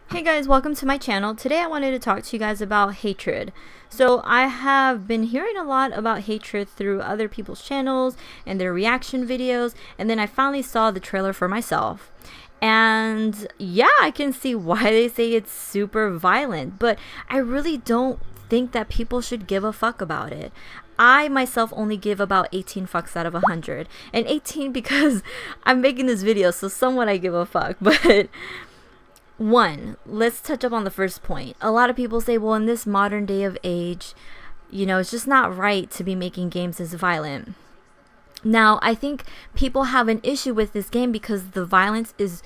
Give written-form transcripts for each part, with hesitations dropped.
Hey guys, welcome to my channel. Today I wanted to talk to you guys about hatred. So I have been hearing a lot about hatred through other people's channels and their reaction videos, and then I finally saw the trailer for myself. And yeah, I can see why they say it's super violent, but I really don't think that people should give a fuck about it. I myself only give about 18 fucks out of 100. And 18 because I'm making this video, so somewhat I give a fuck, but one, let's touch up on the first point. A lot of people say, well, in this modern day of age, it's just not right to be making games as violent. Now, I think people have an issue with this game because the violence is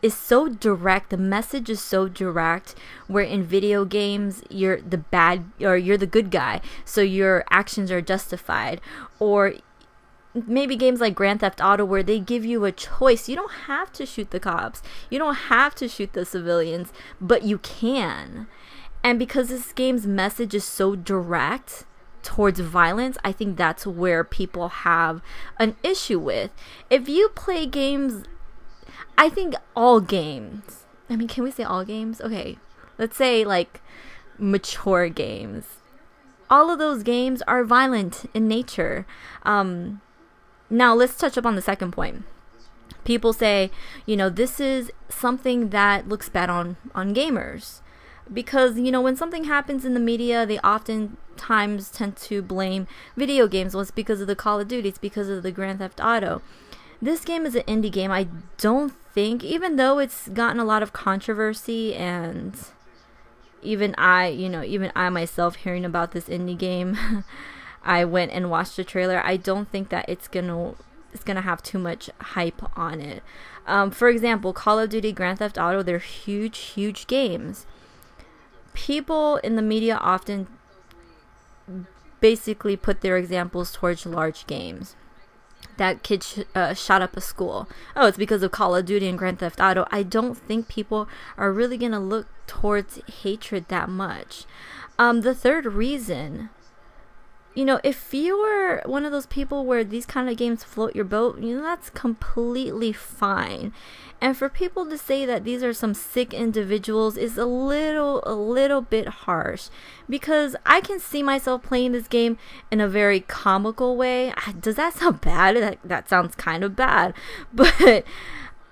so direct. The message is so direct, where in video games you're the bad or you're the good guy, so your actions are justified. Or maybe games like Grand Theft Auto, where they give you a choice. You don't have to shoot the cops, you don't have to shoot the civilians, but you can. And because this game's message is so direct towards violence, I think that's where people have an issue with. If you play games, I think all games, can we say all games? Okay, let's say like mature games. All of those games are violent in nature. Now let's touch up on the second point. People say, this is something that looks bad on gamers. Because, when something happens in the media, they oftentimes tend to blame video games. Well, it's because of the Call of Duty, it's because of the Grand Theft Auto. This game is an indie game. I don't think, even though it's gotten a lot of controversy, and even I myself hearing about this indie game, I went and watched the trailer. I don't think that it's gonna have too much hype on it. For example, Call of Duty, Grand Theft Auto, they're huge games. People in the media often basically put their examples towards large games. That kid shot up a school. Oh, it's because of Call of Duty and Grand Theft Auto. I don't think people are really gonna look towards hatred that much. The third reason, if you were one of those people where these kind of games float your boat, that's completely fine. And for people to say that these are some sick individuals is a little bit harsh, because I can see myself playing this game in a very comical way. Does that sound bad? That sounds kind of bad. But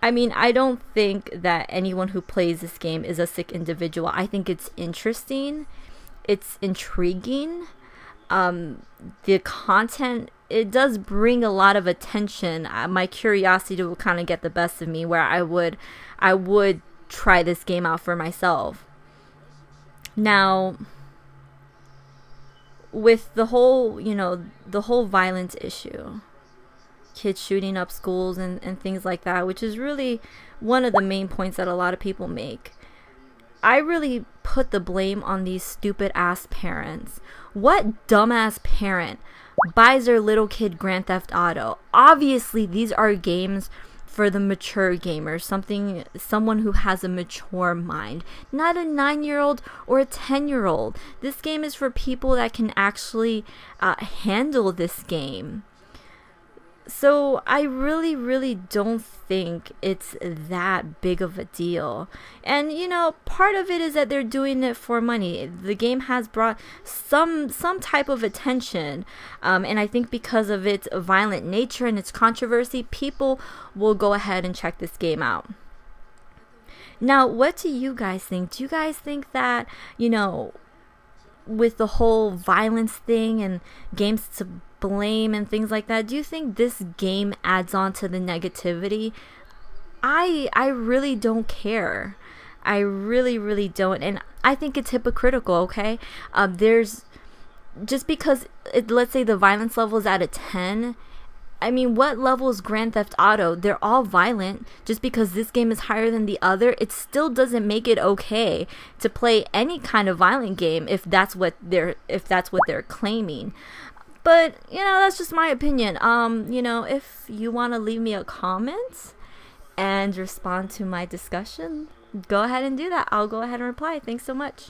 I don't think that anyone who plays this game is a sick individual. I think it's interesting. It's intriguing. The content, it does bring a lot of attention. My curiosity will kind of get the best of me, where I would try this game out for myself. Now, with the whole violence issue, kids shooting up schools and things like that, which is really one of the main points that a lot of people make, I really put the blame on these stupid ass parents. What dumbass parent buys their little kid Grand Theft Auto? Obviously, these are games for the mature gamer, someone who has a mature mind, not a 9-year-old or a 10-year-old. This game is for people that can actually handle this game. So I really don't think it's that big of a deal. And part of it is that they're doing it for money. The game has brought some type of attention, and I think because of its violent nature and its controversy, people will go ahead and check this game out. Now, what do you guys think? Do you guys think that, with the whole violence thing and games to blame and things like that, do you think this game adds on to the negativity? I really don't care. I really don't, and I think it's hypocritical. Okay, there's just because let's say the violence level is at a 10. What level is Grand Theft Auto? They're all violent. Just because this game is higher than the other, it still doesn't make it okay to play any kind of violent game if that's what they're claiming. But that's just my opinion. If you want to leave me a comment and respond to my discussion, go ahead and do that. I'll go ahead and reply. Thanks so much.